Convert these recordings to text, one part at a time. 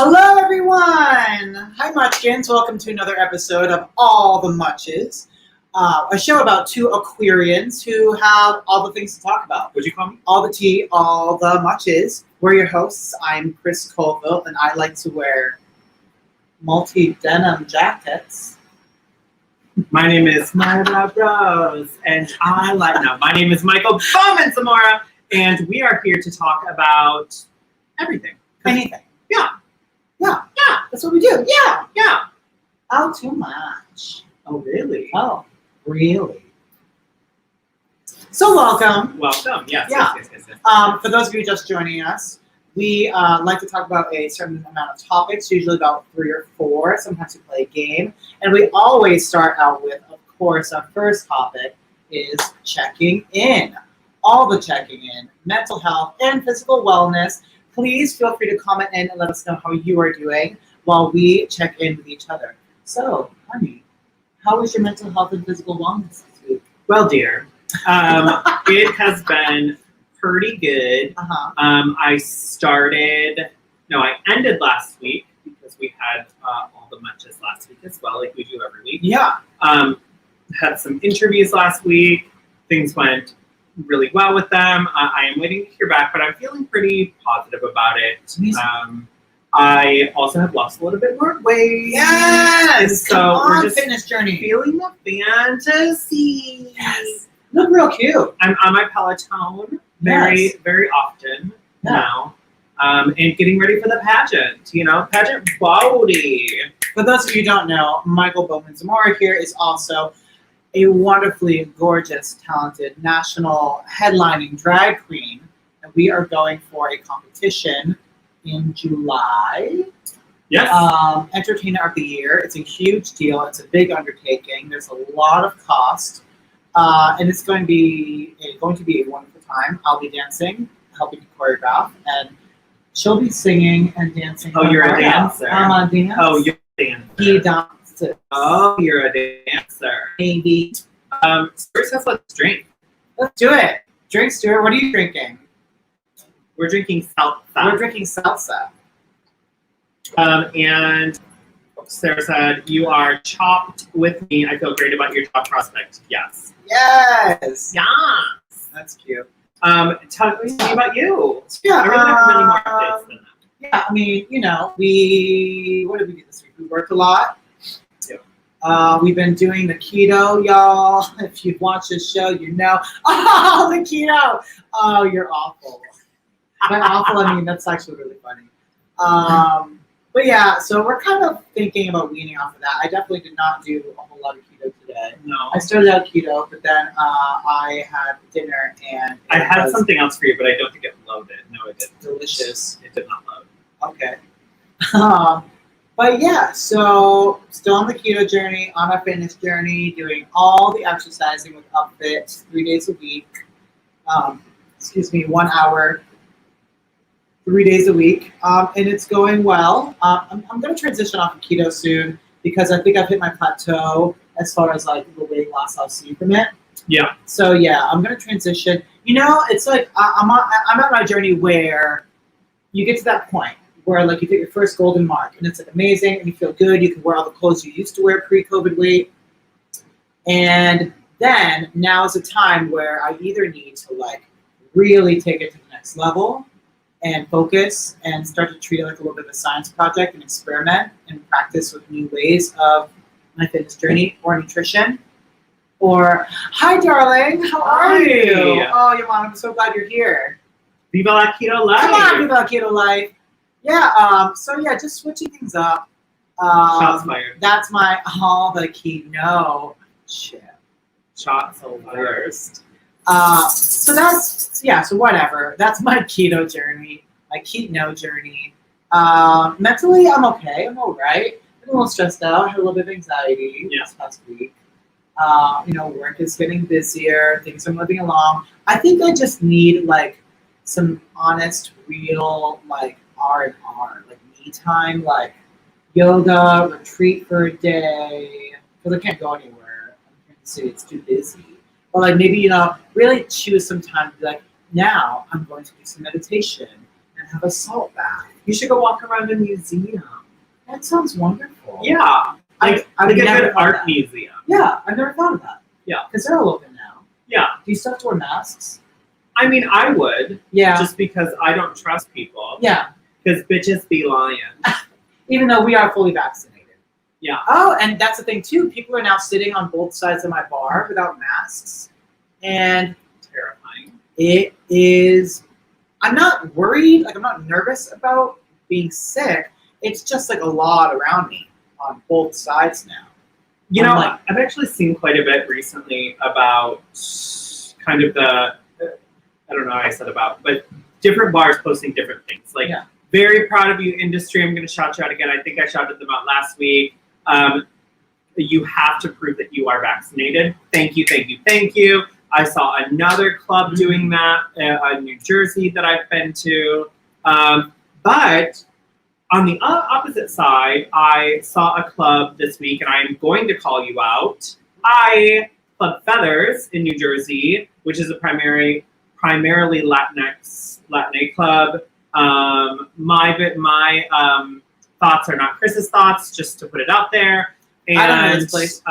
Hello, everyone! Hi, MUCHkins. Welcome to another episode of All the Muches, a show about two Aquarians who have all the things to talk about. What'd you call me? All the tea, all the muches. We're your hosts. I'm Chris Colville, and I like to wear multi-denim jackets. My name is Myra Rose, and my name is Michael Bowman Zamora, and we are here to talk about everything. Anything. Yeah. Yeah. Yeah. That's what we do. Yeah. Yeah. Oh, too much. Oh, really? Oh, really? So welcome. Welcome. Yes. Yeah. Yes. For those of you just joining us, we like to talk about a certain amount of topics, usually about 3 or 4. Sometimes we play a game. And we always start out with, of course, our first topic is checking in. All the checking in, mental health and physical wellness. Please feel free to comment in and let us know how you are doing while we check in with each other. So, honey, how was your mental health and physical wellness this week? Well, dear, it has been pretty good. I ended last week because we had all the munches last week as well, like we do every week. Yeah. Had some interviews last week. Things went really well with them. I am waiting to hear back, but I'm feeling pretty positive about it. I also have lost a little bit more weight. Yes! So we're just fitness journey. feeling the fantasy. Yes. Look real cute. I'm on my Peloton very often now. And getting ready for the pageant, pageant body. For those of you who don't know, Michael Bowman Zamora here is also a wonderfully gorgeous, talented, national headlining drag queen. And we are going for a competition in July. Yes. Entertainer of the Year. It's a huge deal. It's a big undertaking. There's a lot of cost. And it's going to be a wonderful time. I'll be dancing, helping to choreograph, and she'll be singing and dancing. Oh, you're a dancer. I'm a dancer. Oh, you're a dancer. He dances. Oh, you're a dancer. Maybe. First, let's drink. Let's do it. Drink, Stuart. What are you drinking? We're drinking salsa. We're drinking salsa. And Sarah said, you are chopped with me. I feel great about your job prospect. Yes. Yes. Yes. That's cute. Tell me about you. Yeah. I really don't have many more updates than that. Yeah, I mean, what did we do this week? We worked a lot. We've been doing the keto, y'all. If you've watched this show, you know. Oh, the keto. Oh, you're awful. By awful, I mean, that's actually really funny. But yeah, so we're kind of thinking about weaning off of that. I definitely did not do a whole lot of keto today. No. I started out keto, but then I had dinner and I had something else for you, but I don't think it loaded. No, it didn't. Delicious. It did not load. Okay. But yeah, so still on the keto journey, on a fitness journey, doing all the exercising with Upfit 3 days a week. 1 hour, 3 days a week, and it's going well. I'm going to transition off of keto soon because I think I've hit my plateau as far as like the weight loss I'll see from it. Yeah. So yeah, I'm going to transition. It's like I'm at my journey where you get to that point where like you hit your first golden mark and it's like amazing and you feel good. You can wear all the clothes you used to wear pre-COVID weight. And then now is a time where I either need to like really take it to the next level and focus and start to treat it like a little bit of a science project and experiment and practice with new ways of my fitness journey or nutrition. Or, hi darling, how are you? Oh, your mom, I'm so glad you're here. Viva la keto life. Come on, Viva la keto life. Yeah, just switching things up. Shots fired. That's my all the keto shit. Shots first. So whatever. That's my keto journey, my keto journey. Mentally, I'm okay. I'm all right. I'm a little stressed out. I had a little bit of anxiety this past week. Work is getting busier. Things are moving along. I think I just need like some honest, real like R&R, like me time, like yoga, retreat for a day, because I can't go anywhere. I'm in the city, it's too busy. Or like maybe, really choose some time to be like, now I'm going to do some meditation and have a salt bath. You should go walk around a museum. That sounds wonderful. Yeah. Like I've a never good thought art that. museum. Yeah, I've never thought of that. Yeah. Because they're all open now. Yeah. Do you still have to wear masks? I mean, I would. Yeah. Just because I don't trust people. Yeah. Because bitches be lying. Even though we are fully vaccinated. Yeah. Oh, and that's the thing too. People are now sitting on both sides of my bar without masks. And Terrifying. it is, I'm not worried, like I'm not nervous about being sick. It's just like a lot around me on both sides now. You know, like, I've actually seen quite a bit recently about kind of the, I don't know how I said about, but different bars posting different things. Like, yeah. Very proud of you, industry. I'm going to shout you out again. I think I shouted them out last week. You have to prove that you are vaccinated. Thank you, thank you, thank you. I saw another club doing that in New Jersey that I've been to. But on the opposite side, I saw a club this week, and I'm going to call you out. Club Feathers in New Jersey, which is a primarily Latinx club. My thoughts are not Chris's thoughts, just to put it out there. And I don't know this place.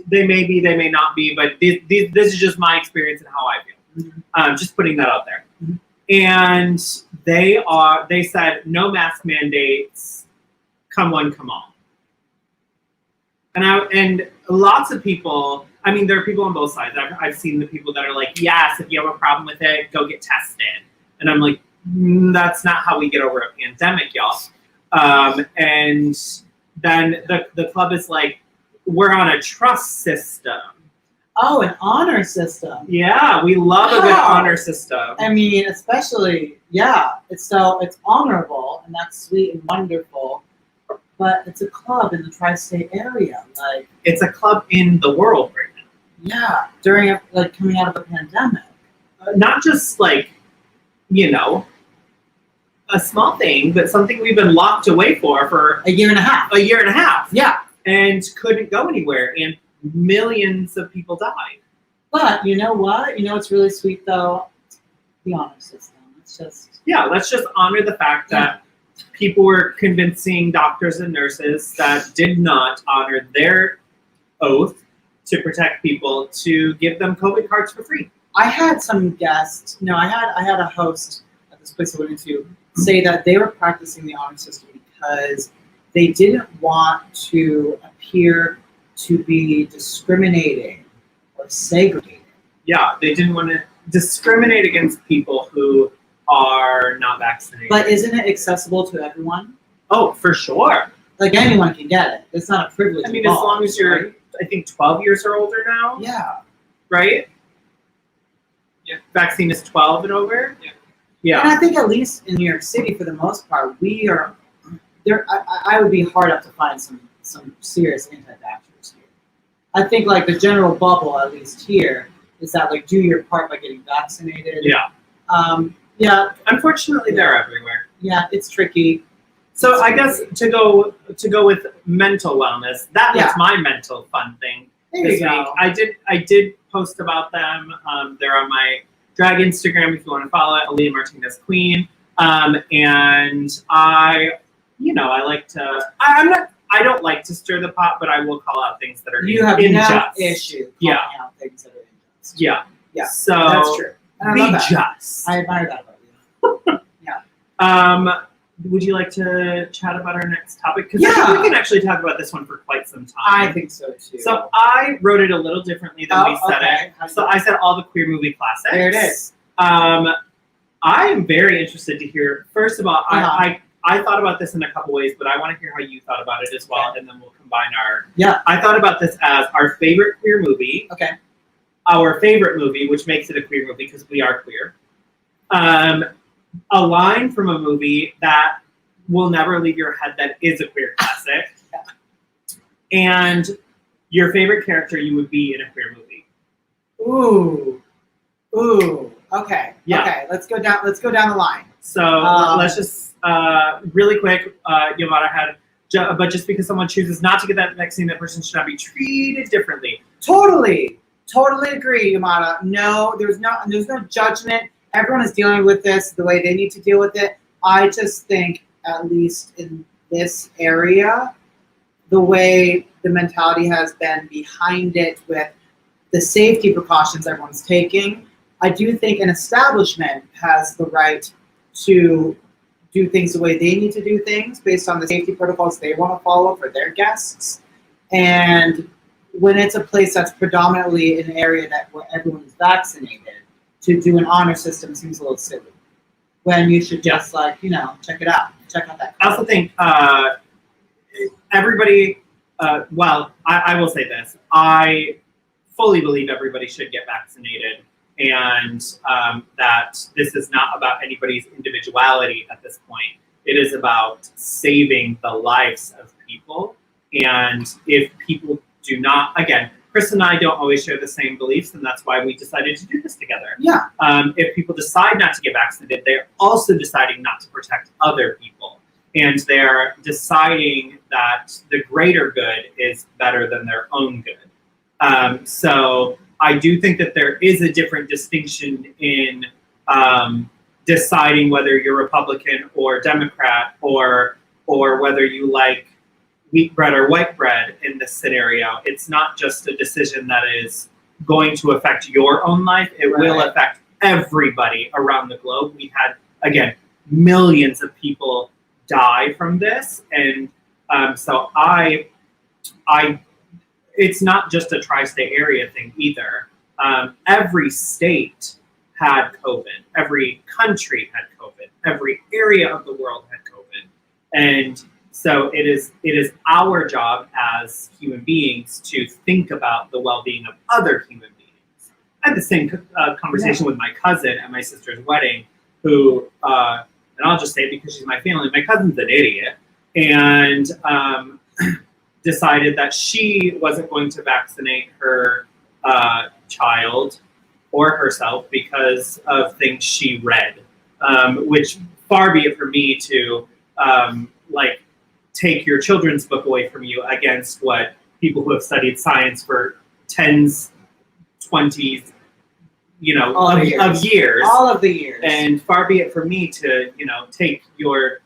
They may be, they may not be, but this is just my experience and how I feel. Mm-hmm. Just putting that out there. Mm-hmm. And they said no mask mandates, come one, come all. And lots of people, I mean, there are people on both sides. I've seen the people that are like, yes, if you have a problem with it, go get tested. And I'm like, that's not how we get over a pandemic, y'all. And then the club is like, we're on a trust system. Oh, an honor system. Yeah, we love a good honor system. I mean, especially, yeah. It's honorable, and that's sweet and wonderful. But it's a club in the tri-state area. Like, it's a club in the world right now. Yeah, during coming out of a pandemic. Not just like, you know, a small thing, but something we've been locked away for a year and a half. Yeah. And couldn't go anywhere, and millions of people died. But you know what? You know what's really sweet though? The honor system. It's just let's just honor the fact that people were convincing doctors and nurses that did not honor their oath to protect people to give them COVID cards for free. I had some guests. I had a host at this place I went into say that they were practicing the honor system because they didn't want to appear to be discriminating or segregating. Yeah, they didn't want to discriminate against people who are not vaccinated. But isn't it accessible to everyone? Oh, for sure. Like anyone can get it. It's not a privilege. I mean, as long as you're, right? I think 12 years or older now. Yeah. Right? Yeah. Vaccine is 12 and over. Yeah. Yeah. And I think at least in New York City, for the most part, we are there. I would be hard up to find some serious anti-vaxxers here. I think like the general bubble, at least here, is that like do your part by getting vaccinated. Yeah. Yeah. Unfortunately, they're everywhere. Yeah, it's tricky. So I guess to go with mental wellness, that was my mental fun thing this week. I did post about them. They're on my drag Instagram if you want to follow it, Aaliyah Martinez Queen. And I like to. I don't like to stir the pot, but I will call out things that are you have unjust. No issue calling out things that are unjust. Yeah. Yeah. So that's true. Be just. I admire that about you. Yeah. Would you like to chat about our next topic? Because I think we can actually talk about this one for quite some time. I think so too. So I wrote it a little differently than we said it. So I said all the queer movie classics. There it is. I am very interested to hear. First of all, I thought about this in a couple ways, but I want to hear how you thought about it as well, and then we'll combine our. Yeah. I thought about this as our favorite queer movie. Okay. Our favorite movie, which makes it a queer movie because we are queer. A line from a movie that will never leave your head that is a queer classic. And your favorite character you would be in a queer movie. Ooh. Okay. Yeah. Okay. Let's go down the line. So let's just really quick. Yamada had, but just because someone chooses not to get that vaccine, that person should not be treated differently. Totally agree, Yamada. No, there's no judgment. everyone is dealing with this the way they need to deal with it. I just think, at least in this area, the way the mentality has been behind it with the safety precautions everyone's taking, I do think an establishment has the right to do things the way they need to do things based on the safety protocols they want to follow for their guests. And when it's a place that's predominantly an area where everyone is vaccinated, to do an honor system seems a little silly. When you should just check it out. Check out that. I also think everybody, well, I will say this. I fully believe everybody should get vaccinated, and that this is not about anybody's individuality at this point. It is about saving the lives of people. And if people do not, again, Chris and I don't always share the same beliefs, and that's why we decided to do this together. Yeah. If people decide not to get vaccinated, they're also deciding not to protect other people. And they're deciding that the greater good is better than their own good. So I do think that there is a different distinction in deciding whether you're Republican or Democrat, or whether you like wheat bread or white bread in this scenario. It's not just a decision that is going to affect your own life. It will affect everybody around the globe. We had, again, millions of people die from this. And so it's not just a tri-state area thing either. Every state had COVID. Every country had COVID. Every area of the world had COVID. And so it is our job as human beings to think about the well-being of other human beings. I had the same conversation with my cousin at my sister's wedding, who, and I'll just say it because she's my family, my cousin's an idiot, and decided that she wasn't going to vaccinate her child or herself because of things she read, which far be it for me to take your children's book away from you against what people who have studied science for 10s, 20s, of years. All of the years. And far be it for me to, take your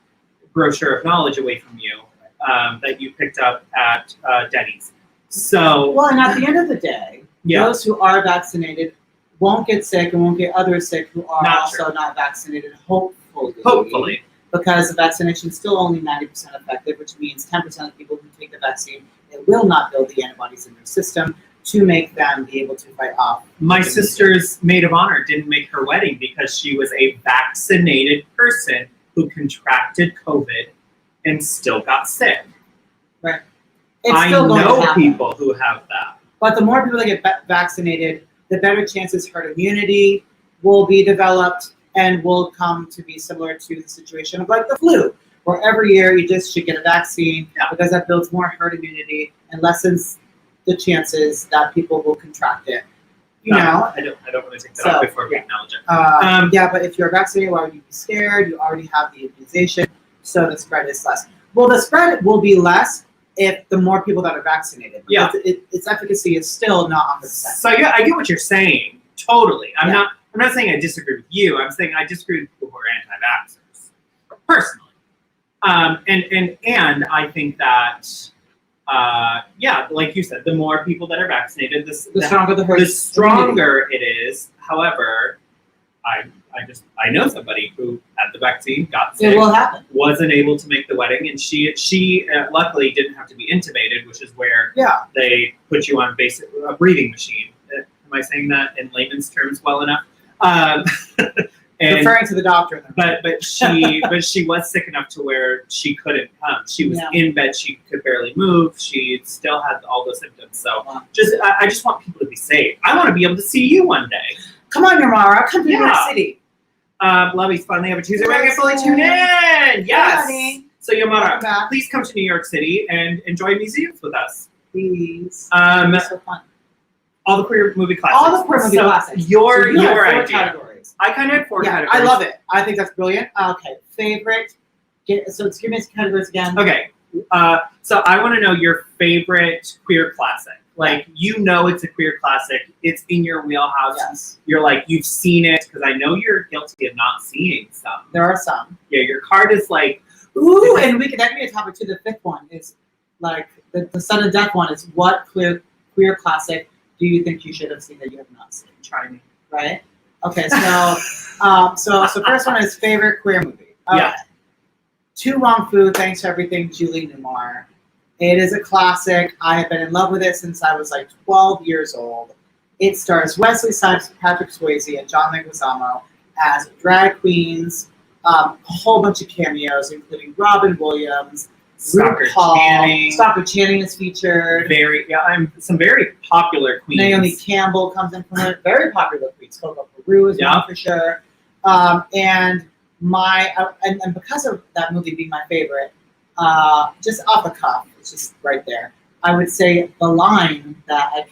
brochure of knowledge away from you that you picked up at Denny's. So, well, and at the end of the day, those who are vaccinated won't get sick and won't get others sick who are not vaccinated, hopefully. Because the vaccination is still only 90% effective, which means 10% of people who take the vaccine, it will not build the antibodies in their system to make them be able to fight off. My sister's maid of honor didn't make her wedding because she was a vaccinated person who contracted COVID and still got sick. Right. I know people who have that. But the more people that get vaccinated, the better chances herd immunity will be developed and will come to be similar to the situation of like the flu, where every year you just should get a vaccine because that builds more herd immunity and lessens the chances that people will contract it. I don't want to take that off before we acknowledge it. But if you're vaccinated, why would you be scared? You already have the immunization, so the spread is less. Well, the spread will be less if the more people that are vaccinated. Yeah. Its efficacy is still not 100%. So I get what you're saying. Totally. I'm not saying I disagree with you. I'm saying I disagree with people who are anti-vaxxers, personally. And I think that, like you said, the more people that are vaccinated, the stronger the herd. The stronger it is. However, I know somebody who had the vaccine, got sick, it will happen. Wasn't able to make the wedding, and she luckily didn't have to be intubated, which is where they put you on a breathing machine. Am I saying that in layman's terms well enough? And, referring to the doctor. But she was sick enough to where she couldn't come. She was in bed. She could barely move. She still had all those symptoms. So I just want people to be safe. I want to be able to see you one day. Come on, Yamara. Come to New York City. Lovey's finally have a Tuesday. We're going to fully tune in. Yes. Hey, so Yamara, please come to New York City and enjoy museums with us. Please. It's so fun. All the queer movie classics. All the queer movie classics. Your idea. Categories. I kind of had 4 categories. I love it. I think that's brilliant. Okay. Favorite. So give me some categories again. Okay. So I want to know your favorite queer classic. Like, you know it's a queer classic. It's in your wheelhouse. Yes. You're like, you've seen it, because I know you're guilty of not seeing some. There are some. Yeah, your card is like... Ooh, and that can be a topic too. The fifth one is, like, the sudden death one is, what queer classic do you think you should have seen that you have not seen? Try me. Right? Okay, so, so first one is favorite queer movie. Okay. Yeah. To Wong Fu, Thanks for Everything, Julie Newmar. It is a classic. I have been in love with it since I was like 12 years old. It stars Wesley Snipes, Patrick Swayze, and John Leguizamo as drag queens. A whole bunch of cameos, including Robin Williams, Stockard Channing. Stockard Channing is featured. Some very popular queens. Naomi Campbell comes in from it. Very popular queens. Coco Peru is one for sure. And because of that movie being my favorite, just off the cuff, it's just right there. I would say the line that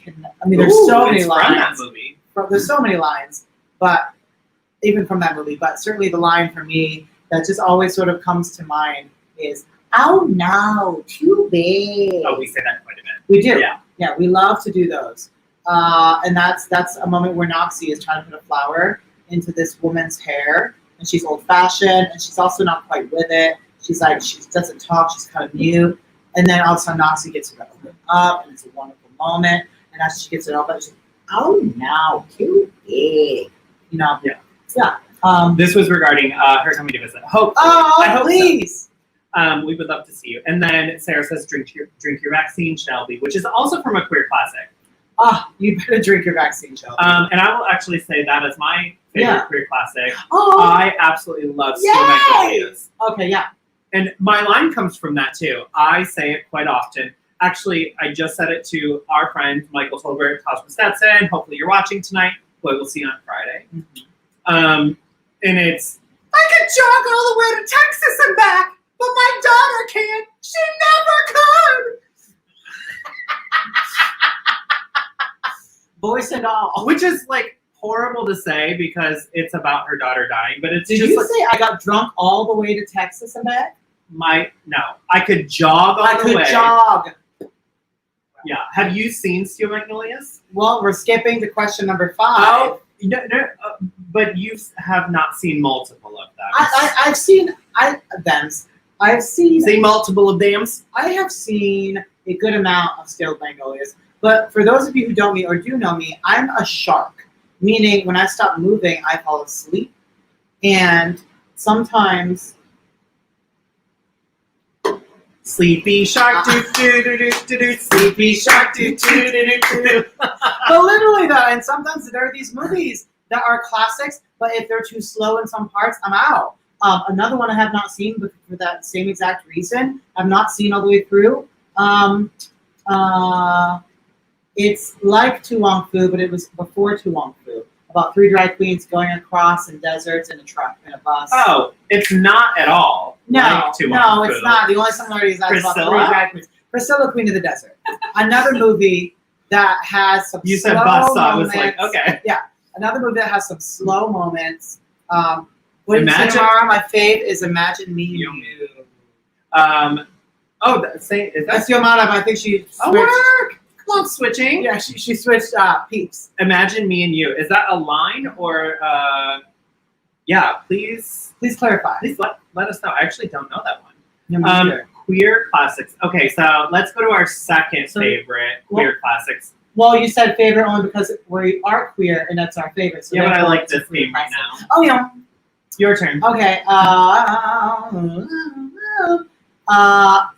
there's so many lines. From that movie. There's so many lines, but even from that movie, but certainly the line for me that just always sort of comes to mind is, "Oh no, too big." Oh, we say that quite a bit. We do. Yeah, we love to do those. And that's a moment where Noxie is trying to put a flower into this woman's hair, and she's old-fashioned, and she's also not quite with it. She's like, she doesn't talk, she's kind of mute, and then all of a sudden Noxie gets her to open up, and it's a wonderful moment. And as she gets it open, she's like, "Oh no, too big," you know. Yeah. Yeah. This was regarding her coming to visit. Hopefully. Oh, I hope please. So. We would love to see you. And then Sarah says, drink your vaccine, Shelby, which is also from a queer classic. You better drink your vaccine, Shelby. And I will actually say that as my favorite queer classic. Oh. I absolutely love Steel Magnolias. Okay, yeah. And my line comes from that too. I say it quite often. Actually, I just said it to our friend Michael Tolbert, Cosmo Stetson. Hopefully you're watching tonight. Boy, we'll see you on Friday. Mm-hmm. And it's, I could jog all the way to Texas and back, but my daughter can't. She never could. Voice and all. Which is like horrible to say because it's about her daughter dying, but it's Did just you like, say I got drunk all the way to Texas and back? No. I could jog all the way. I could jog. Yeah. Have you seen Steel Magnolias? Well, we're skipping to question number 5. Oh, no, but you have not seen multiple of them. I've seen them. I've seen. See multiple of them. I have seen a good amount of Steel Magnolias, but for those of you who don't me or do know me, I'm a shark. Meaning, when I stop moving, I fall asleep, and sometimes. Sleepy shark, do do do do do do. Sleepy shark, do do do do do. But literally though, and sometimes there are these movies that are classics, but if they're too slow in some parts, I'm out. Another one I have not seen, but for that same exact reason, I've not seen all the way through. It's like Tu Wong Fu, but it was before Tu Wong Fu. About 3 drag queens going across in deserts in a truck, in a bus. Oh, it's not at all. No, like Tu Wong Fu. It's not. The only similarity is that it's about 3 Priscilla? drag queens. Priscilla, Queen of the Desert. Another movie that has some You said slow bus, so I moments. was like, okay. Yeah, another movie that has some slow moments. Imagine- Tomorrow, my fave is Imagine Me and You. That's Yomara, but I think she switched. Work! Come on, switching. Yeah, she switched Peeps. Imagine Me and You. Is that a line or, yeah, please clarify. Please let us know. I actually don't know that one. Yeah, me neither. Queer classics. Okay, so let's go to our second favorite queer classics. Well, you said favorite only because we are queer and that's our favorite. So yeah, but I like this queer theme right classic. now. Oh, yeah. Your turn. Okay.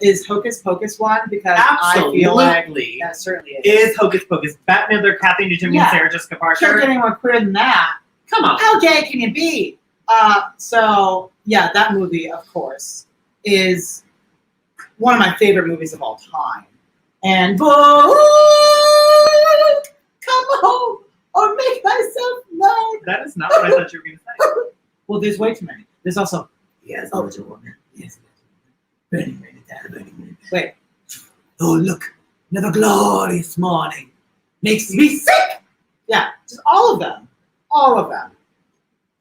Is Hocus Pocus one? Because Absolutely. I feel like that certainly is Hocus Pocus. Bette Midler, Kathy Newton, and Sarah Jessica Parker. Can't get any more queer than that. Come on. How gay can you be? So yeah, that movie, of course, is one of my favorite movies of all time. And come home or make myself known. That is not what I thought you were going to say. Well, there's way too many. There's also yes, a woman. Yes, burning, burning. Wait. Oh, look, another glorious morning makes me sick. Yeah, just all of them. All of them.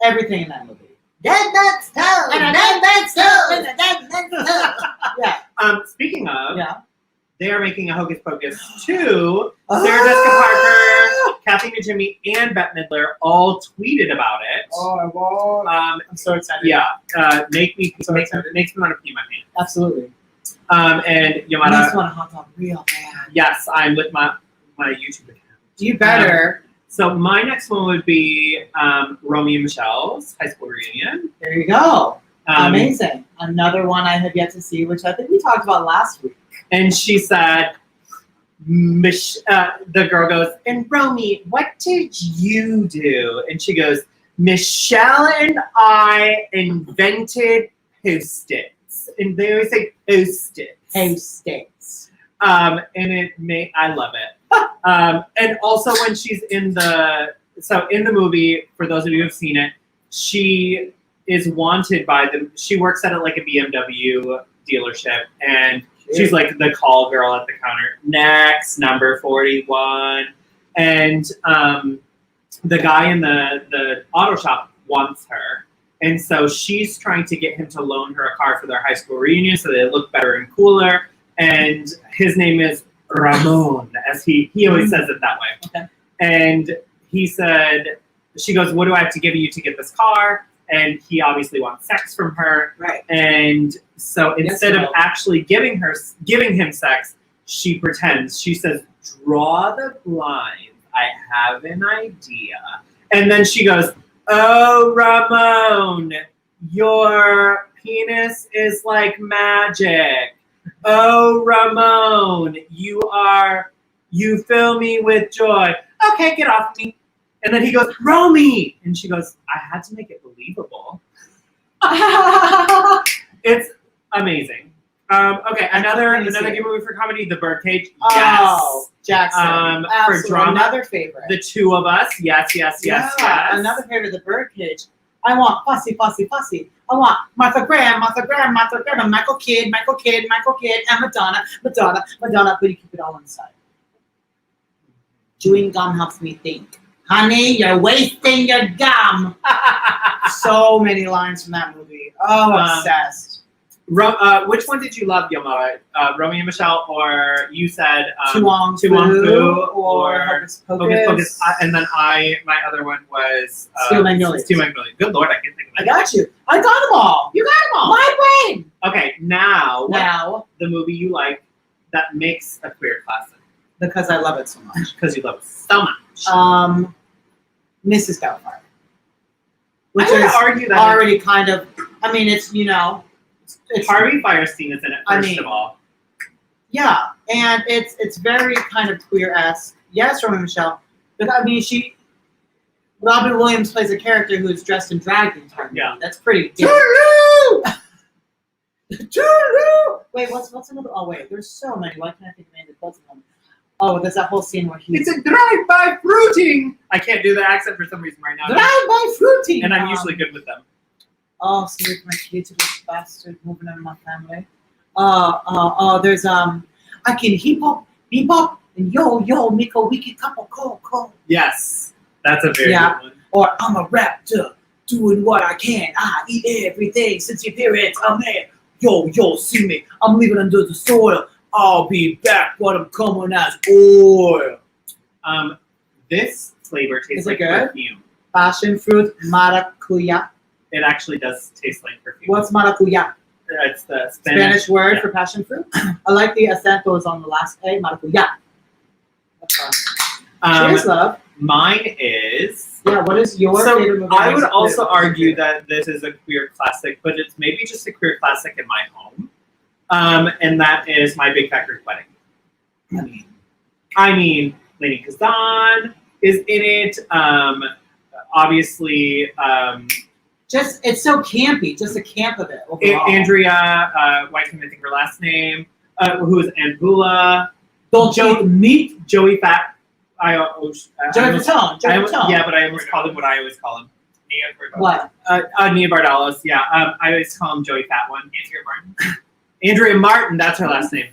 Everything in that movie. Dead Man's Toe! And a Dead Man's Toe! And a Dead Man's Toe! Yeah. Speaking of, they are making a Hocus Pocus 2. Sarah Jessica Parker, Kathy Najimy, and Bette Midler all tweeted about it. Oh, I'm so excited. Yeah, makes me want to pee my pants. Absolutely. And I Yamada, just want to hop on real bad. yes, I'm with my YouTube account. You better. So my next one would be Romeo and Michelle's high school reunion. There you go. Amazing. Another one I have yet to see, which I think we talked about last week. And she said, the girl goes, and Romy, what did you do? And she goes, Michelle and I invented Post-its. And they always say Post-its. Post-its. And I love it. And also when she's in the movie, for those of you who have seen it, she is wanted by she works at like a BMW dealership, and she's like the call girl at the counter. Next, number 41. And the guy in the auto shop wants her. And so she's trying to get him to loan her a car for their high school reunion so they look better and cooler. And his name is Ramon, as he always says it that way. Okay. And she goes, what do I have to give you to get this car? And he obviously wants sex from her. Right. And so instead of actually giving him sex, she pretends. She says, draw the blinds. I have an idea. And then she goes, oh, Ramon, your penis is like magic. Oh, Ramon, you fill me with joy. Okay, get off me. And then he goes, Romy! And she goes, I had to make it believable. It's amazing. Okay, another good movie for comedy, The Birdcage. Yes. Oh, Jackson. For drama, another favorite. The Two of Us. Yes. Another favorite, The Birdcage. I want fussy. I want Martha Graham, and Michael Kidd, and Madonna. But you keep it all inside. Chewing gum helps me think. Honey, you're wasting your gum. So many lines from that movie. Oh, obsessed. Which one did you love, Yamada? Romeo and Michelle, or you said Tuong Fu, or Hocus Pocus. And then my other one was Steel Magnolias. Good Lord, I can't think of it. I got you. I got them all. You got them all. My brain. Okay, now the movie you like that makes a queer classic. Because I love it so much. Because you love it so much. Mrs. Doubtfire. Which I would is argue that already kind of, I mean, it's Harvey Firestein is in it, first of all. Yeah, and it's very kind of queer-esque. Yes, Romeo and Michelle. But I mean, Robin Williams plays a character who is dressed in drag the entire movie. Yeah. That's pretty. Toodaloo! Toodaloo! Wait, what's another? Oh wait, there's so many. Why can't I think of any of them? Oh, there's that whole scene where he's... It's a drive-by fruiting! I can't do the accent for some reason right now. Drive-by fruiting! And I'm usually good with them. Oh, sorry for my kids, this bastard moving in my family. There's, I can hip-hop, bebop, and yo, make a wicked couple call. Yes, that's a very good one. Or I'm a raptor, doing what I can. I eat everything since your parents are mad. Yo, see me. I'm living under the soil. I'll be back when I'm coming as oil. This flavor tastes like good? perfume. Passion fruit maracuya. It actually does taste like perfume. What's maracuya? It's the Spanish word for passion fruit. I like the acentos on the last A. Maracuya. That's fun. Cheers, love. Mine is... Yeah, what is your favorite movie? I would also argue that this is a queer classic, but it's maybe just a queer classic in my home. And that is My Big Fat Greek Wedding. I mean, Lady Kazan is in it. Obviously... it's so campy, just the camp of it overall. Andrea, why can't I think her last name? Who is Angula? Joey Fat. Joey Fatone. Yeah, but I almost called him what I always call him. What? Nia Bardalos. Yeah, I always call him Joey Fat One. Andrea Martin. That's her last name.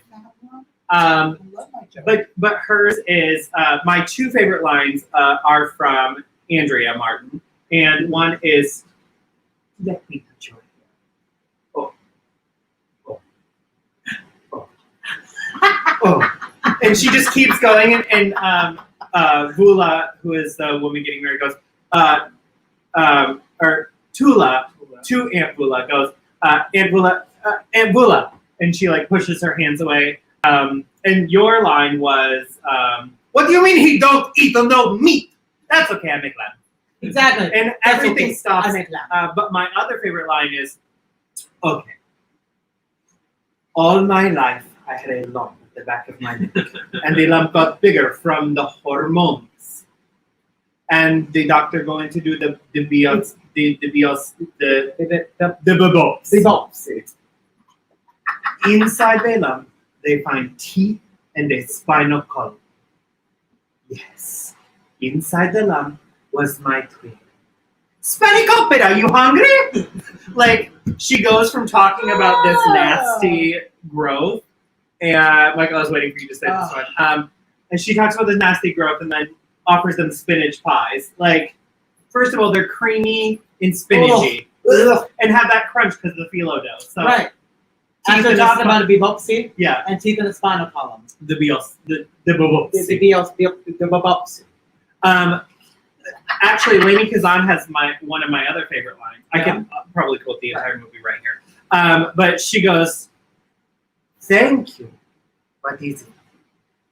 But hers is my two favorite lines are from Andrea Martin, and one is, "Let me touch your hair." Oh. oh. And she just keeps going, and Vula, who is the woman getting married, goes, or Tula, to Aunt Vula, goes, Aunt Vula, and she like pushes her hands away. And your line was, what do you mean he don't eat no meat? That's okay, I make lamb. Exactly. And everything stops. I make lamb. But my other favorite line is, okay. All my life, I had a lump at the back of my neck, and the lump got bigger from the hormones. And the doctor going to do the biopsy. Inside the lump, they find teeth and a spinal column. Yes, inside the lump was my twin. Spanny are you hungry? Like, she goes from talking about this nasty growth, and Michael, I was waiting for you to say this one. And she talks about the nasty growth and then offers them spinach pies. Like, first of all, they're creamy and spinachy. And have that crunch because of the phyllo dough. So, right. After talking about a biopsy, yeah, and teeth in the spinal column. The biopsy. The biopsy. Actually, Lainey Kazan has one of my other favorite lines. I can probably quote the entire movie right here. But she goes, "Thank you. What is it?"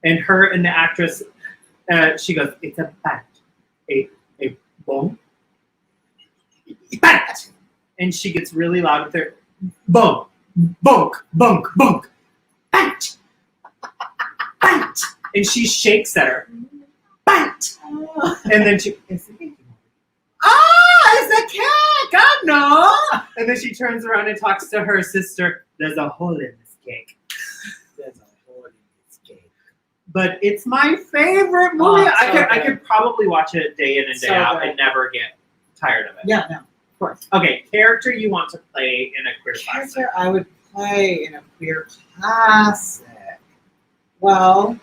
And her and the actress, she goes, "It's a bat, a bone, bat," and she gets really loud with her, "Bone, bunk, bunk, bunk, bat, bat," and she shakes at her. And then she, it's a cake, God no! And then she turns around and talks to her sister. There's a hole in this cake. There's a hole in this cake. But it's my favorite movie. I could probably watch it day in and day out and never get tired of it. Yeah, no, of course. Okay, character you want to play in a queer classic? Character I would play in a queer classic. Well,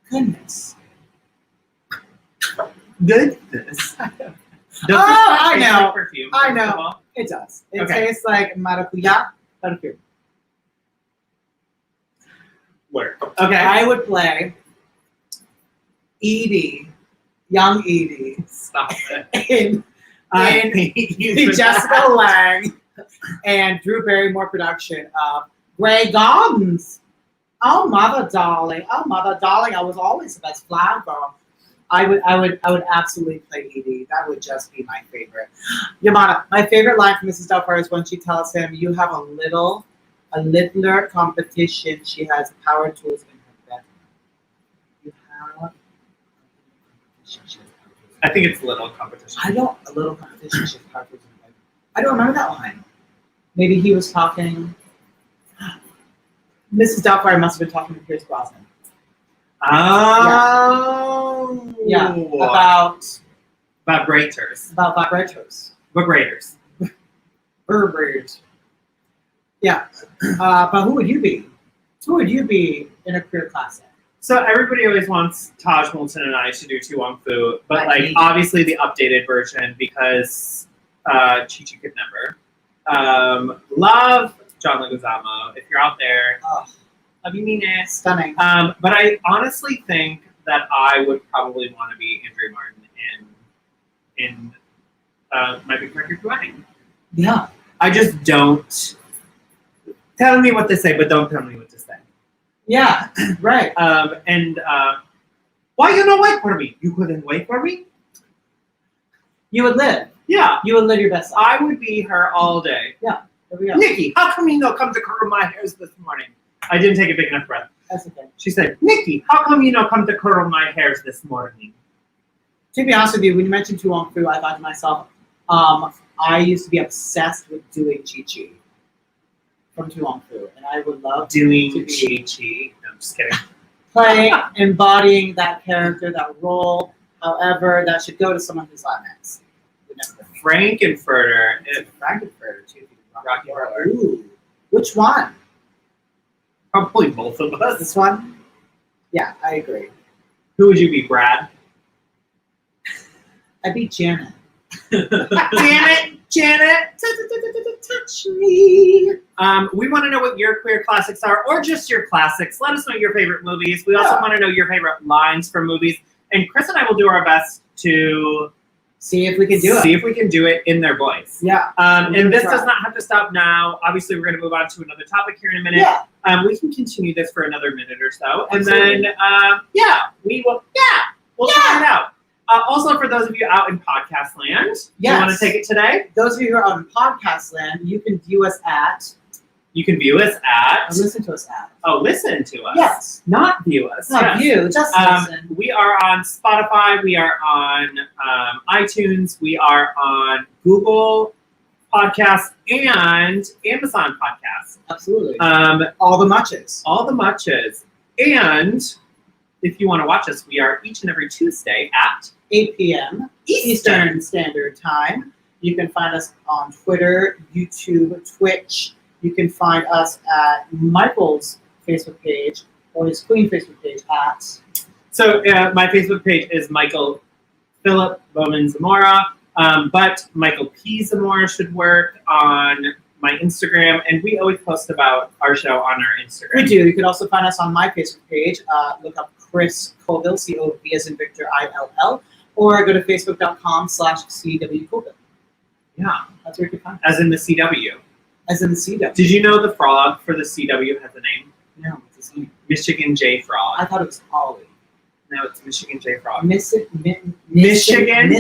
goodness. Goodness. I know. Like perfume, I know. It does. It tastes like maracuya perfume. Word. Okay. I would play Edie, young Edie, Stop it. in the Jessica Lange and Drew Barrymore production of Grey Gardens. Oh, mother darling. Oh, mother darling. I was always the best flag girl. I would absolutely play Edie. That would just be my favorite. Yamada, my favorite line from Mrs. Doubtfire is when she tells him, "You have a littler competition. She has power tools in her bedroom." You have a competition. I think it's little competition. A little competition. She has power tools in her bedroom. I don't remember that line. Maybe he was talking. Mrs. Doubtfire must have been talking to Pierce Brosnan. Oh. Yeah. About vibrators. About vibrators. Vibrators. Vibrators. Yeah. But who would you be? Who would you be in a queer classic? So everybody always wants Taj Moulton and I to do Tu Wong Fu, but obviously the updated version because Chi-Chi could never. Love John Leguizamo. If you're out there, love you, Nina. Stunning. But I honestly think that I would probably want to be Andrea Martin in My Big Record Wedding. Yeah. I just don't. Tell me what to say, but don't tell me what to say. Yeah, right. Why you not wait for me? You couldn't wait for me? You would live. Yeah. You would live your best life. I would be her all day. Yeah. There we go. Nikki, how come you not come to curl my hairs this morning? I didn't take a big enough breath. That's okay. She said, Nikki, how come you not come to curl my hairs this morning? To be honest with you, when you mentioned Tu Wong Fu, I thought to myself, I used to be obsessed with doing Chi-Chi from Tu Wong Fu, and I would love doing to be Chi-Chi. No, I'm just kidding. Playing, embodying that character, that role. However, that should go to someone who's Latinx. Frankenfurter. Frankenfurter too. Rocky Horror. Ooh, which one? Probably both of us. This one? Yeah, I agree. Who would you be, Brad? I'd be Janet. Damn it, Janet. Touch me. We want to know what your queer classics are, or just your classics. Let us know your favorite movies. We also want to know your favorite lines from movies. And Chris and I will do our best to see if we can do it in their voice. Yeah. And this does not have to stop now. Obviously, we're going to move on to another topic here in a minute. Yeah. We can continue this for another minute or so, and Absolutely. then we'll try it out. Also, for those of you out in podcast land, do you want to take it today? Those of you who are out in podcast land, you can view us at. You can view us at. Listen to us at. Oh, listen to us. Yes. Not view us. Not view, just listen. We are on Spotify. We are on iTunes. We are on Google Podcasts and Amazon Podcasts. Absolutely. All the muches. All the muches. And if you want to watch us, we are each and every Tuesday at 8 p.m. Eastern Standard Time. You can find us on Twitter, YouTube, Twitch. You can find us at Michael's Facebook page or his Queen Facebook page at. So my Facebook page is Michael Philip Bowman Zamora, but Michael P. Zamora should work on my Instagram, and we always post about our show on our Instagram. We do. You can also find us on my Facebook page. Look up Chris Colville, C-O-V as in Victor, I-L-L, or go to facebook.com/CW Colville. Yeah. That's where you can find us. As in the CW. As in the CW. Did you know the frog for the CW has a name? No, what's his name? Michigan J Frog. I thought it was Ollie. No, it's Michigan J Frog. Michigan. Michigan.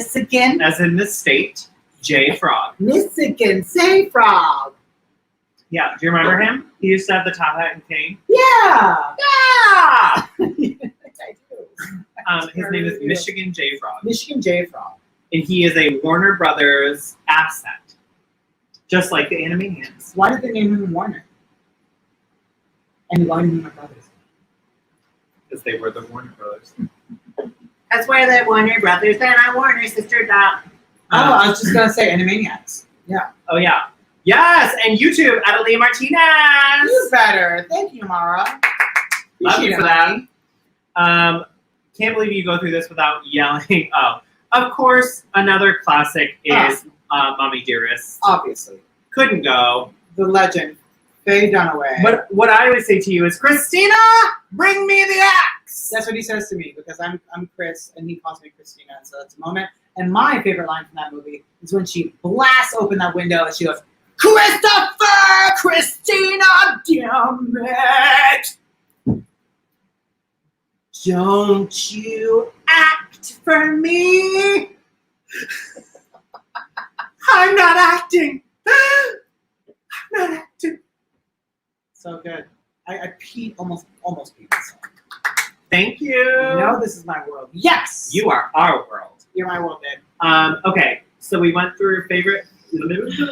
As in the state, J Frog. Michigan J Frog. Yeah, do you remember him? He used to have the top hat and cane. Yeah. Yeah. Yes, I do. His name is Michigan J Frog. Michigan J Frog. And he is a Warner Brothers asset. Just like the Animaniacs. Why did they name him Warner? And why didn't my brothers? Because they were the Warner Brothers. That's why the Warner Brothers and our Warner sister dot. I was just gonna say Animaniacs. Yeah. Oh yeah. Yes, and YouTube at Aaliyah Martinez. You better. Thank you, Mara. Love you for that. Can't believe you go through this without yelling. Oh, of course, another classic is Mommy Dearest. Obviously. Couldn't go. The legend, Faye Dunaway. But what I always say to you is, Christina, bring me the axe. That's what he says to me because I'm Chris and he calls me Christina, and so that's a moment. And my favorite line from that movie is when she blasts open that window and she goes, Christopher, Christina, damn it. Don't you act for me. I'm not acting. I'm not acting. So good. I peed, almost peed myself. Thank you. You know this is my world. Yes. You are our world. You're my world, babe. Okay, so we went through favorite. We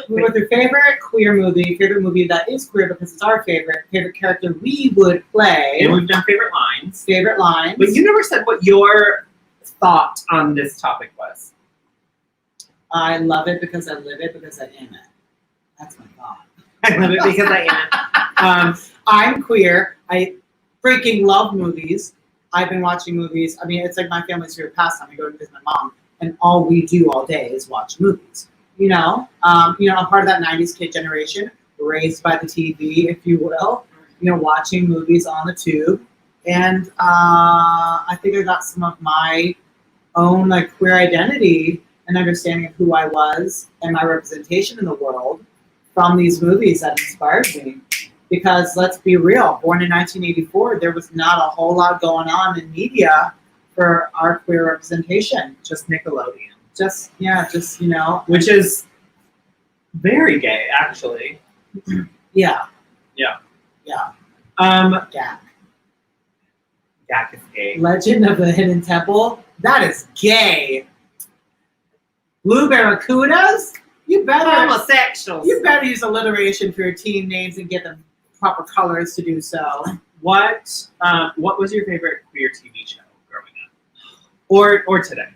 went through favorite queer movie that is queer because it's our favorite character we would play. And we've done favorite lines. Favorite lines. But you never said what your thought on this topic was. I love it because I live it because I am it. That's my thought. I love it because I am it. I'm queer. I freaking love movies. I've been watching movies. I mean, it's like my family's favorite pastime. I go to visit my mom, and all we do all day is watch movies. You know, I'm part of that 90s kid generation, raised by the TV, if you will, watching movies on the tube. And I think I got some of my own queer identity and understanding of who I was and my representation in the world from these movies that inspired me. Because let's be real, born in 1984, there was not a whole lot going on in media for our queer representation. Just Nickelodeon. Which is very gay, actually. Yeah. Yeah. Yeah. Gak is gay. Legend of the Hidden Temple. That is gay. Blue Barracudas. You better homosexuals. You better use alliteration for your team names and get them proper colors to do so. What was your favorite queer TV show growing up, or today?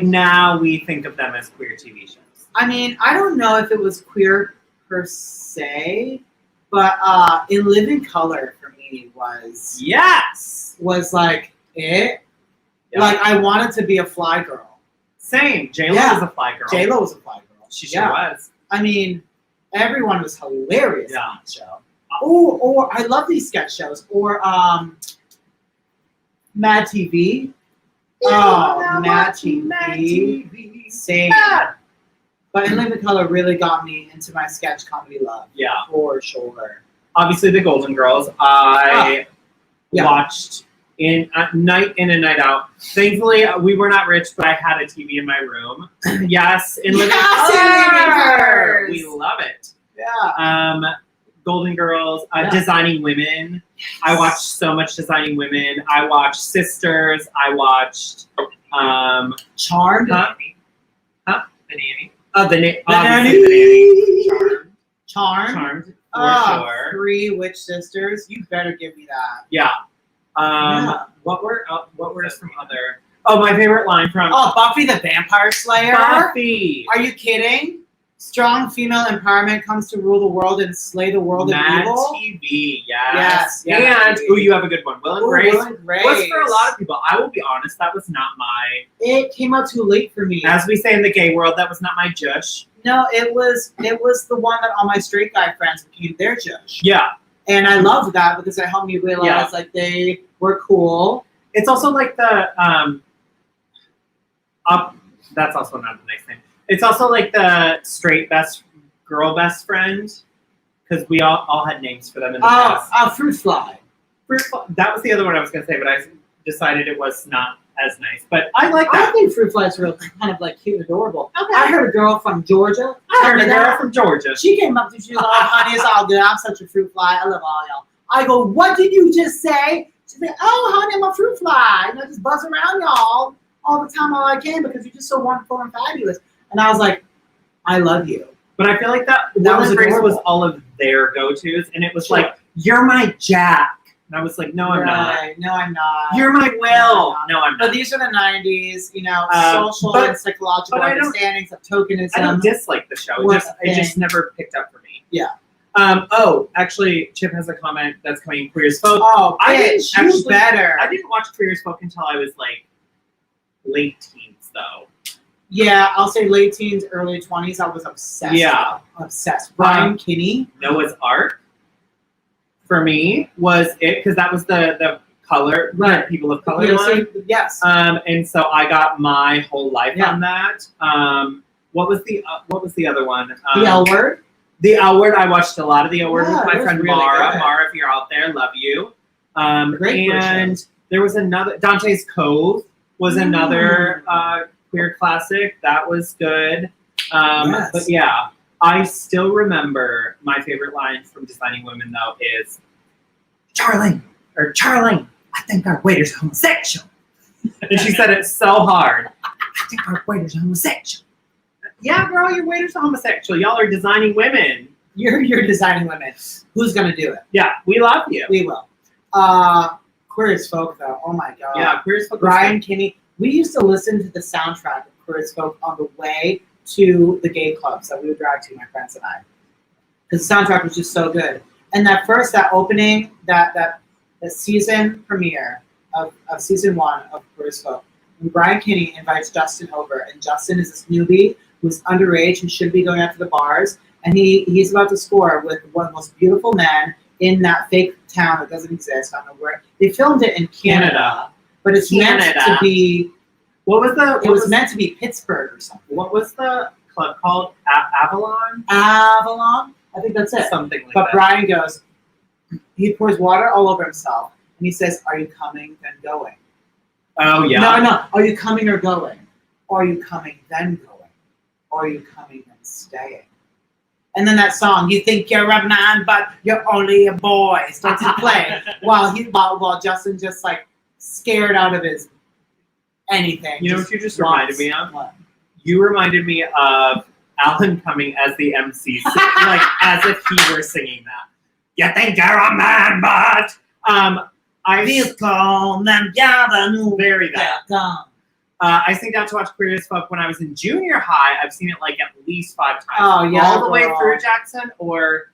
Now we think of them as queer TV shows. I mean, I don't know if it was queer per se, but In Living Color for me was it. Yeah. I wanted to be a fly girl. Same. J-Lo Yeah. was a fly girl. J-Lo was a fly girl. She sure was. I mean, everyone was hilarious Yeah. on that show. Or I love these sketch shows. Or Mad TV. Oh, Mad TV. Same. Yeah. But In Living Color really got me into my sketch comedy love. Yeah. For sure. Obviously, the Golden Girls. I watched night in and night out. Thankfully, we were not rich, but I had a TV in my room. Yes, In Living Color. We love it. Yeah. Golden Girls, Designing Women. Yes. I watched so much Designing Women. I watched Sisters. I watched Charmed. Huh? The Nanny. Oh, the Nanny. Charmed. For sure. 3 Witch Sisters. You better give me that. Yeah. What were some other? Oh, my favorite line from Buffy the Vampire Slayer. Buffy. Are you kidding? Strong female empowerment comes to rule the world and slay the world of evil. TV, yes. And you have a good one. Will and Grace. Will and Grace was for a lot of people. I will be honest, that was not my. It came out too late for me. As we say in the gay world, that was not my jush. No, it was the one that all my straight guy friends became their jush. Yeah. And I loved that because it helped me realize like they were cool. It's also like the that's also not a nice name. It's also like the straight girl best friend, because we all had names for them in the past. Fruit Fly. That was the other one I was going to say, but I decided it was not as nice. But I like that. I think Fruit Fly is real kind of like cute and adorable. Okay. I heard a girl from Georgia. From Georgia. She came up to me. She was like, "Oh, honey, it's all good. I'm such a fruit fly. I love all y'all." I go, "What did you just say?" She said, "Oh, honey, I'm a fruit fly. You know, just buzz around y'all all the time all I can because you're just so wonderful and fabulous." And I was like, "I love you." But I feel like that was Grace adorable. was all of their go-tos, and it was like, "You're my Jack," and I was like, "No, I'm not. No, I'm not. You're my Will." No, I'm not. But these are the 90s, social and psychological understandings of tokenism. I don't dislike the show. It just never picked up for me. Yeah. Actually, Chip has a comment that's coming. Queer as Folk. Oh, I didn't actually better. I didn't watch Queer as Folk until I was like late teens, though. Yeah, I'll say late teens, early 20s. I was obsessed. Yeah, obsessed. Brian Kinney. Noah's Ark. For me, was it because that was the color, right? People of color one. Yes. And so I got my whole life on that. What was the other one? The L Word. The L Word. I watched a lot of the L Word with my friend really Mara. good. Mara, if you're out there, love you. Great and there was another. Dante's Cove was another queer classic. That was good. Yes. But yeah. I still remember my favorite line from Designing Women, though, is, Charlie, I think our waiter's homosexual. And she said it so hard. I think our waiter's homosexual. Yeah, girl, your waiter's homosexual. Y'all are designing women. You're designing women. Who's going to do it? Yeah, we love you. We will. Queer as Folk, though. Oh, my God. Yeah, Queer as Folk. Brian Kinney. We used to listen to the soundtrack of Queer as Folk on the way to the gay clubs that we would drive to, my friends and I. Because the soundtrack was just so good. And that opening, that season premiere of season 1 of Queer as Folk, when Brian Kinney invites Justin over, and Justin is this newbie who's underage and should be going out to the bars, and he's about to score with one of the most beautiful men in that fake town that doesn't exist. I don't know where. They filmed it in Canada. But it's meant to be. What was the? It was meant to be Pittsburgh or something. What was the club called? Avalon. Avalon. I think that's it. Something like that. But Brian goes. He pours water all over himself, and he says, "Are you coming then going?" Oh yeah. No. Are you coming or going? Or are you coming then going? Or are you coming and staying? And then that song, "You think you're a man, but you're only a boy," starts to play while Justin just like scared out of his anything. You know what you just reminded me of? What? You reminded me of Alan Cumming as the MC, like as if he were singing that. You think you're a man, but I feel calm and very that. I sing down to watch Queer as Folk when I was in junior high. I've seen it like at least 5 times. Oh yeah, all the way through Jackson, or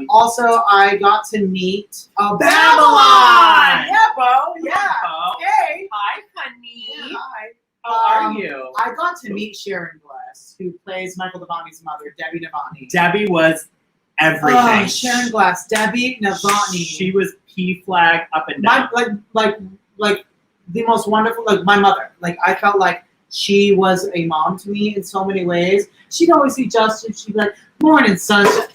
also I got to meet Babylon. Yeah, bro. Yeah. Oh. Hey. Hi, honey. Yeah, hi. How are you? I got want to meet Sharon Glass, who plays Michael Navani's mother, Debbie Navani. Debbie was everything. Oh, Sharon Glass, Debbie Navani. She was P flag up and down. Like the most wonderful. Like my mother. Like I felt like she was a mom to me in so many ways. She'd always see Justin. She'd be like, "Morning, sunshine."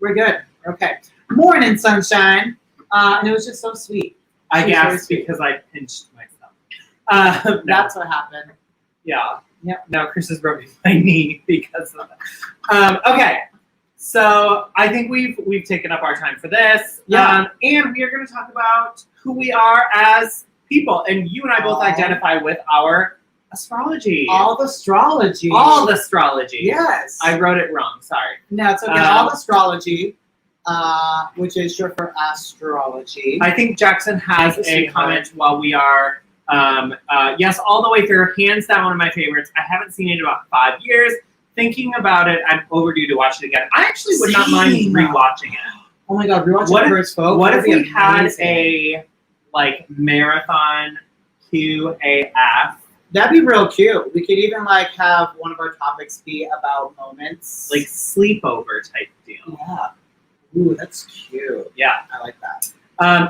We're good. Okay. Morning, sunshine. And it was just so sweet. I guess because I pinched myself. No. That's what happened. Yeah. Yep. Now Chris is rubbing my knee because of that. Okay. So I think we've taken up our time for this. Yeah. And we are going to talk about who we are as people. And you and I both identify with our astrology. All the astrology. All the astrology. Yes. I wrote it wrong. Sorry. No, it's okay. All the astrology, which is short for astrology. I think Jackson has a comment while we are, yes, all the way through. Hands down, one of my favorites. I haven't seen it in about 5 years. Thinking about it, I'm overdue to watch it again. I actually would not mind rewatching it. Oh my god, rewatching Hocus Pocus. What if we had a marathon QAF? That'd be real cute. We could even have one of our topics be about moments. Like sleepover type deal. Yeah. Ooh, that's cute. Yeah. I like that.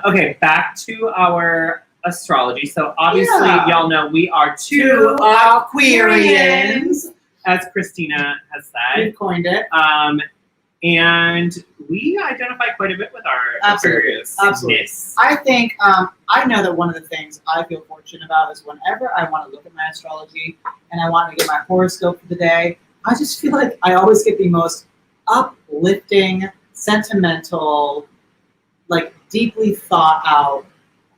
Okay, back to our astrology. So obviously, y'all know we are two Aquarians, as Christina has said. We've coined it. And we identify quite a bit with our Aquarius. Absolutely. I think, I know that one of the things I feel fortunate about is whenever I want to look at my astrology and I want to get my horoscope for the day, I just feel like I always get the most uplifting, sentimental, deeply thought out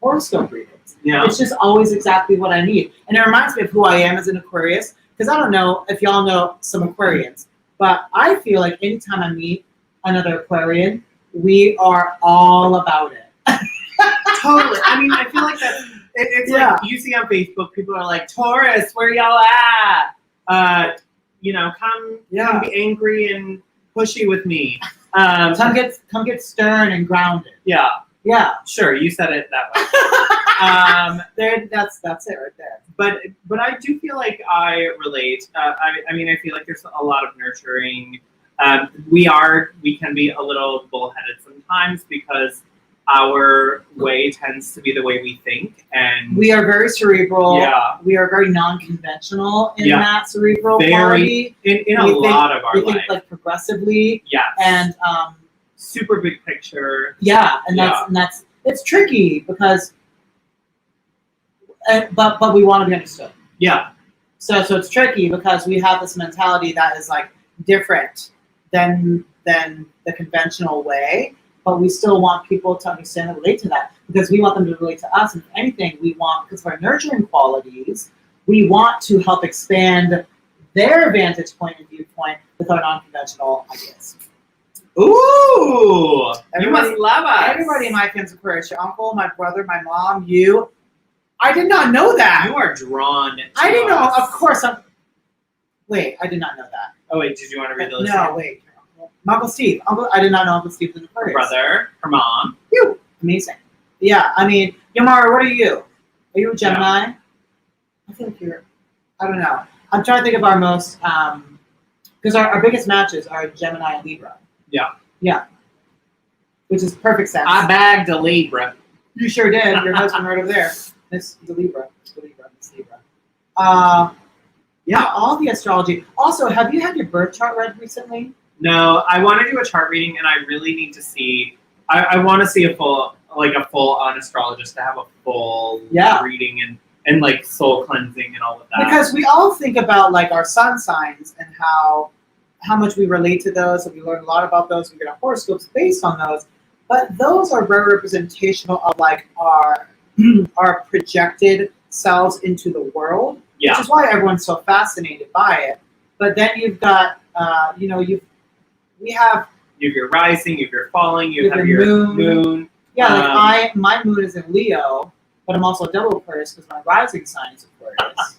horoscope readings. Yeah. It's just always exactly what I need. And it reminds me of who I am as an Aquarius, because I don't know if y'all know some Aquarians, but I feel like anytime I meet another Aquarian, we are all about it. Totally. I mean, I feel like it's like you see on Facebook, people are like, Taurus, where y'all at? Come be angry and pushy with me. Come get stern and grounded. Yeah. Yeah. Sure, you said it that way. That's it right there. But I do feel like I relate. I mean, I feel like there's a lot of nurturing. We can be a little bullheaded sometimes because our way tends to be the way we think, and we are very cerebral. Yeah. We are very non-conventional in that cerebral quality. In a lot of our life. We think progressively. Yeah. And super big picture. Yeah, and that's it's tricky because but we want to be understood. Yeah. So it's tricky because we have this mentality that is different than the conventional way, but we still want people to understand and relate to that because we want them to relate to us. And if anything, we want, because of our nurturing qualities, we want to help expand their vantage point and viewpoint with our non-conventional ideas. Ooh! You must love us. Everybody in my fans of Aquarius, your uncle, my brother, my mom, you. I did not know that. You are drawn to I didn't know. us. Of course, Wait, I did not know that. Oh wait, did you want to read the list? No, wait. My Uncle Steve. I did not know Uncle Steve was an Aquarius. Her brother, her mom. You. Amazing. Yeah, I mean, Yamara, what are you? Are you a Gemini? Yeah. I feel like you're. I don't know. I'm trying to think of our most because our biggest matches are Gemini and Libra. Yeah. Yeah. Which is perfect sense. I bagged a Libra. You sure did. Your husband right over there. It's the Libra. Yeah, all the astrology. Also, have you had your birth chart read recently? No, I want to do a chart reading, and I really need to see. I want to see a full on astrologist to have a full reading and soul cleansing and all of that. Because we all think about our sun signs and how much we relate to those, and we learn a lot about those. We get our horoscopes based on those, but those are very representational of our projected selves into the world. Yeah. Which is why everyone's so fascinated by it. But then you've got, we have your rising, you have your falling, you have your moon. Yeah, my moon is in Leo, but I'm also a double Aquarius because my rising sign is Aquarius.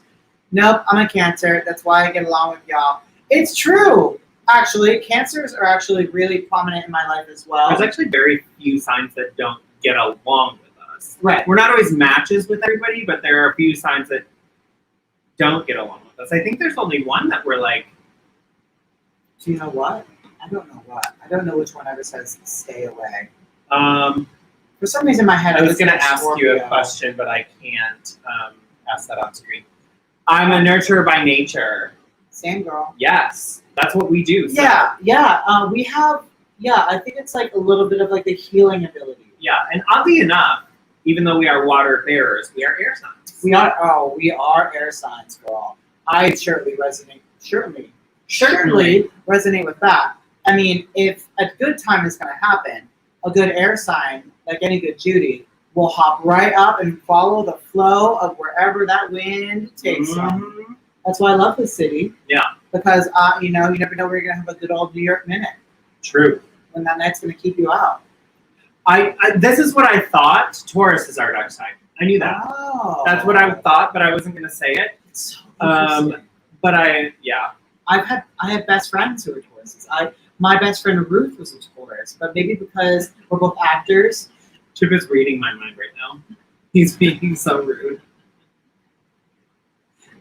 Nope, I'm a Cancer. That's why I get along with y'all. It's true. Actually, Cancers are actually really prominent in my life as well. There's actually very few signs that don't get along with us. Right. We're not always matches with everybody, but there are a few signs that don't get along with us. I think there's only one that we're like, Do you know what? I don't know what. I don't know which one ever says stay away. For some reason, in my head, I was going to like ask Scorpio. you a question, but I can't ask that on screen. I'm a nurturer by nature. Same girl. Yes, that's what we do. So. Yeah. We have. Yeah, I think it's like a little bit of like the healing ability. Yeah, and oddly enough, even though we are water bearers, we are air signs. We are air signs, girl. I certainly resonate with that. I mean, if a good time is going to happen, a good air sign, like any good Judy, will hop right up and follow the flow of wherever that wind takes them. That's why I love this city. Yeah. Because, you never know where you're going to have a good old New York minute. True. When that night's going to keep you out. This is what I thought. Taurus is our dark side. I knew that. Oh. That's what I thought, but I wasn't going to say it. It's so interesting. But I have best friends who are Tauruses. My best friend Ruth was a Taurus, but maybe because we're both actors. Chip is reading my mind right now. He's being so rude.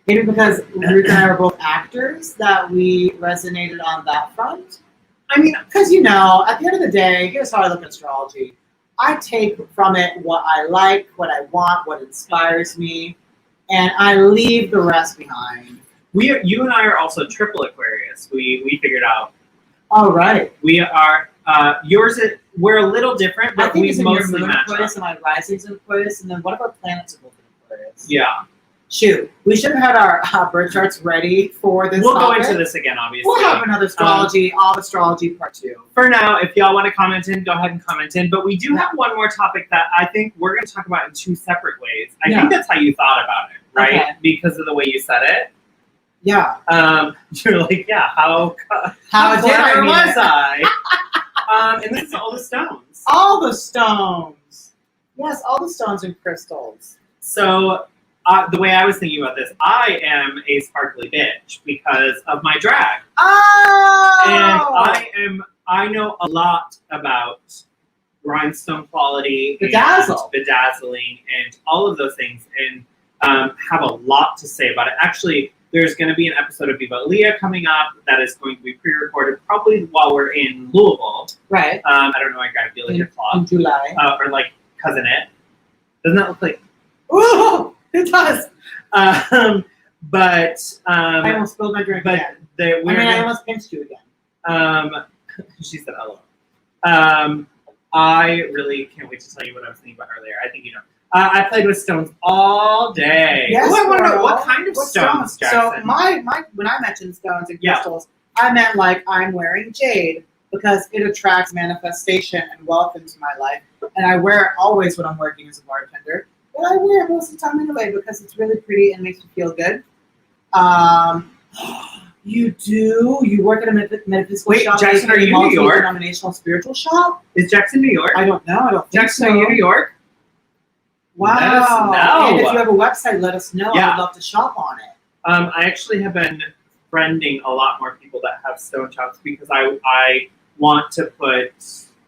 Maybe because Ruth and I are both actors that we resonated on that front. I mean, because at the end of the day, here's how I look at astrology. I take from it what I like, what I want, what inspires me, and I leave the rest behind. You and I are also triple Aquarius. We figured out. Oh, right. We are. We're a little different, but we mostly match up. Aquarius and my rising's in Aquarius, and then what about planets are both in Aquarius? Yeah. Shoot, we should have had our birth charts ready for this. We'll go into this again, obviously. We'll have another astrology, all astrology part 2. For now, if y'all want to comment in, go ahead and comment in. But we do have one more topic that I think we're going to talk about in 2 separate ways. I think that's how you thought about it, right? Okay. Because of the way you said it. Yeah. You're like, yeah, how clever was I? And this is all the stones. All the stones. Yes, all the stones and crystals. So the way I was thinking about this, I am a sparkly bitch because of my drag. Oh! And I know a lot about rhinestone quality, bedazzling, and all of those things, and have a lot to say about it. Actually, there's going to be an episode of Viva Leah coming up that is going to be pre-recorded probably while we're in Louisville. Right. I don't know, I feel like your clock. In July. Or like Cousin It. Doesn't that look like... Ooh, it does. I almost spilled my drink again. I almost pinched you again. She said hello. I really can't wait to tell you what I was thinking about earlier. I think you know. I played with stones all day. Yes, I want to know what kind of stones, Jackson? So my when I mentioned stones and crystals, I meant like I'm wearing jade because it attracts manifestation and wealth into my life, and I wear it always when I'm working as a bartender. But I wear it most of the time anyway because it's really pretty and makes me feel good. You do? You work at a metaphysical shop? Wait, Jackson, are you in New York? Denominational spiritual shop? Is Jackson New York? I don't know. I don't think Jackson, are you New York? Wow. Let us know. And if you have a website, let us know. Yeah. I'd love to shop on it. I actually have been friending a lot more people that have stone shops because I want to put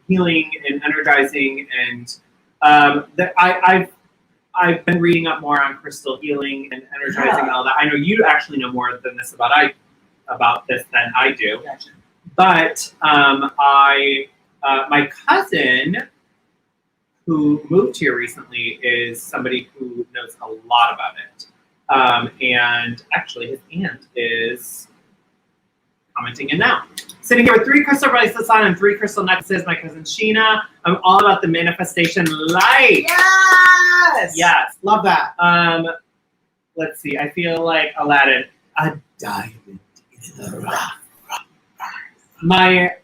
healing and energizing and I've been reading up more on crystal healing and energizing and all that. I know you actually know more than this about this than I do. Gotcha. But my cousin who moved here recently is somebody who knows a lot about it. And actually his aunt is commenting in now. Sitting here with 3 crystal bracelets on and 3 crystal necklaces, my cousin Sheena. I'm all about the manifestation light. Yes! Yes. Love that. Let's see. I feel like Aladdin. A diamond in the rough. My,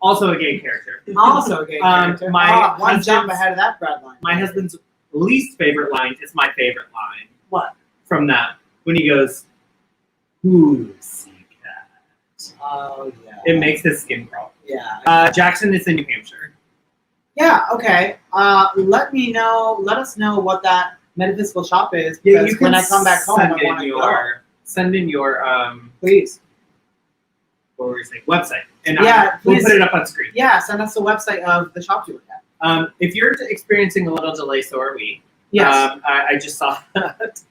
also a gay character. Also a gay character. One jump ahead of that bread line. My husband's least favorite line is my favorite line. What? From that. When he goes, "Who's cat?" Oh, yeah. It makes his skin crawl. Yeah. Jackson is in New Hampshire. Yeah, okay. Let us know what that metaphysical shop is. Yeah, you can when I come back home, I want to go. Send in your please. What were you saying? Website. And we'll put it up on screen. Yeah, send us the website of the shop you look at. If you're experiencing a little delay, so are we. Yes. I just saw that.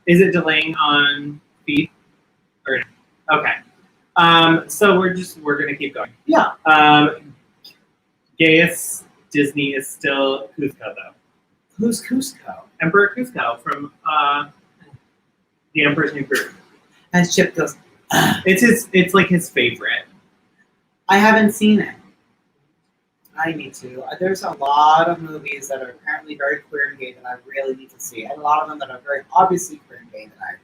Is it delaying on feed? Or okay. So we're gonna keep going. Yeah. Gaius Disney is still Cusco though. Who's Cusco? Emperor Cusco from The Emperor's New Groove. As Chip goes, It's like his favorite. I haven't seen it. I need to. There's a lot of movies that are apparently very queer and gay that I really need to see, and a lot of them that are very obviously queer and gay that I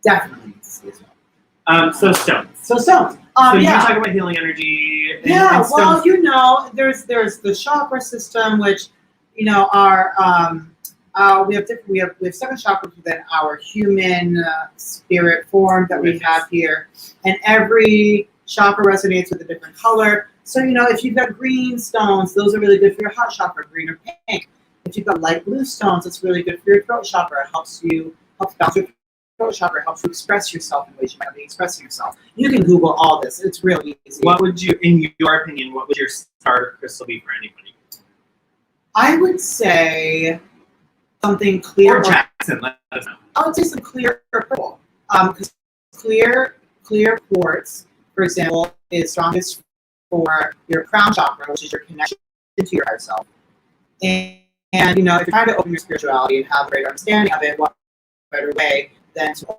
definitely need to see as well. So stones. So Stones. So you Yeah. talk about healing energy. And Yeah, well, stones. there's the chakra system, which, are we have 7 chakras within our human spirit form that we have here, and every chakra resonates with a different color. So if you've got green stones, those are really good for your heart chakra, green or pink. If you've got light blue stones, it's really good for your throat chakra. It helps balance your throat chakra, helps you express yourself in ways you might not be expressing yourself. You can Google all this. It's really easy. What would you, in your opinion, what would your starter crystal be for anybody? I would say something clear. Or Jackson, let us know. I would say some clear or purple. Because clear quartz, for example, is strongest for your crown chakra, which is your connection to your higher self. And if you're trying to open your spirituality and have a greater understanding of it, what better way than to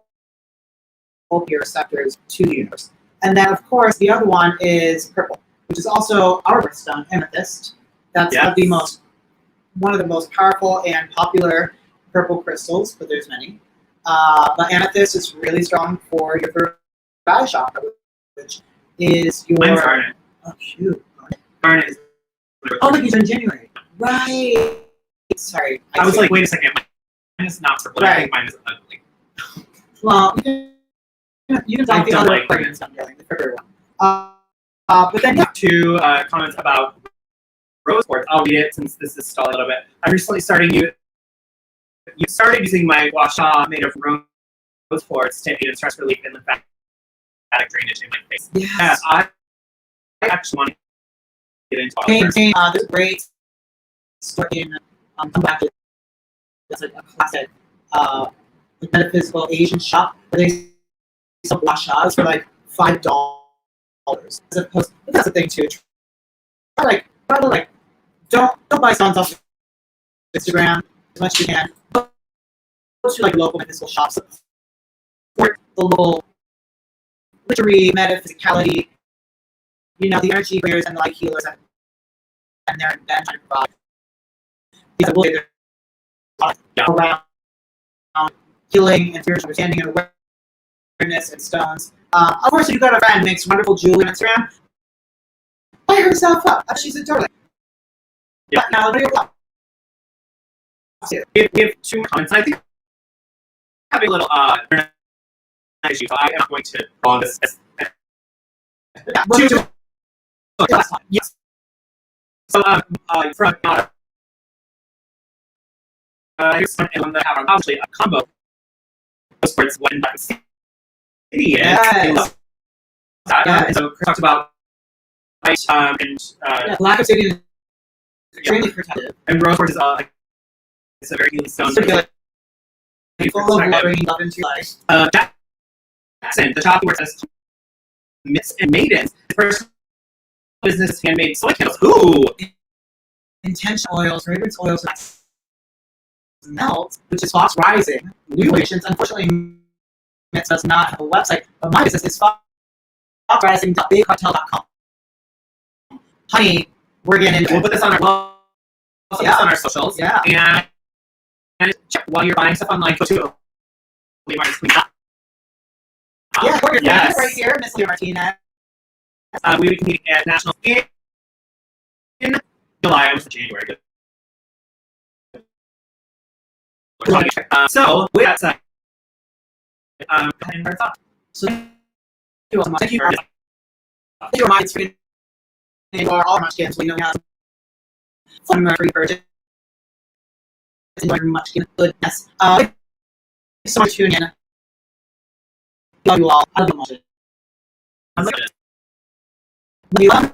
open your receptors to the universe? And then, of course, the other one is purple, which is also our birthstone, Amethyst. That's one of the most powerful and popular purple crystals, but there's many. But Amethyst is really strong for your third eye chakra, which is your... Mine's garnet. Oh, cute. Garnet is... Oh, look, he's in January. Right. Sorry. I was like, wait a second. Mine is not purple. Right. I think mine is ugly. Well, you can talk the don't other like pregnant stuff, the purple one. But then, yeah. Two comments about rose quartz. I'll read it since this is stalled a little bit. I'm recently you started using my gua sha made of rose quartz to aid in stress relief and lymphatic drainage in my face. Yes. Yeah, I actually want to get into all Same, this. same. There's a great story in come back to that's like a classic metaphysical Asian shop where they sell gua shas for like $5. As opposed, but that's the thing too. Try to don't buy stones off Instagram as much as you can. Go to local metaphysical shops. Support the local literary metaphysicality. The energy bringers and the light healers and they're then trying to provide these around healing and spiritual understanding and awareness and stones. Of course, if you've got a friend who makes wonderful jewelry on Instagram, buy herself up. She's adorable. Yeah. But now, what are your thoughts? We have 2 more comments. I think I have a little issue, so I am going to call this as yes. So from here's one that have obviously a combo of sports when city Yes. and so Chris talks about light and lack of safety is extremely protective. and rose quartz is it's a very healing stone. Circular. Full of water love into your life. Jackson, the shop where it says Myths and Maidens, the first business is handmade soy candles. Ooh! Intentional oils, fragrance oils, melt, which is Fox Rising. New Relations. Unfortunately, Myths does not have a website, but my business is foxrising.bigcartel.com. Honey, we're getting into We'll put this on our put this on our socials. Yeah. And check while you're buying stuff online, go to Yeah, we're yes. right here, Miss Leah Martinez. We would compete at Nationals in July. I was in January. So, with that said, go ahead and start us off. So, thank you for my screen. And for all MUCHkins, we know we have some free purchase. MUCHkins goodness. Thank you so much for tuning in. Love you all. I love MUCHkins. I'm looking at it. We love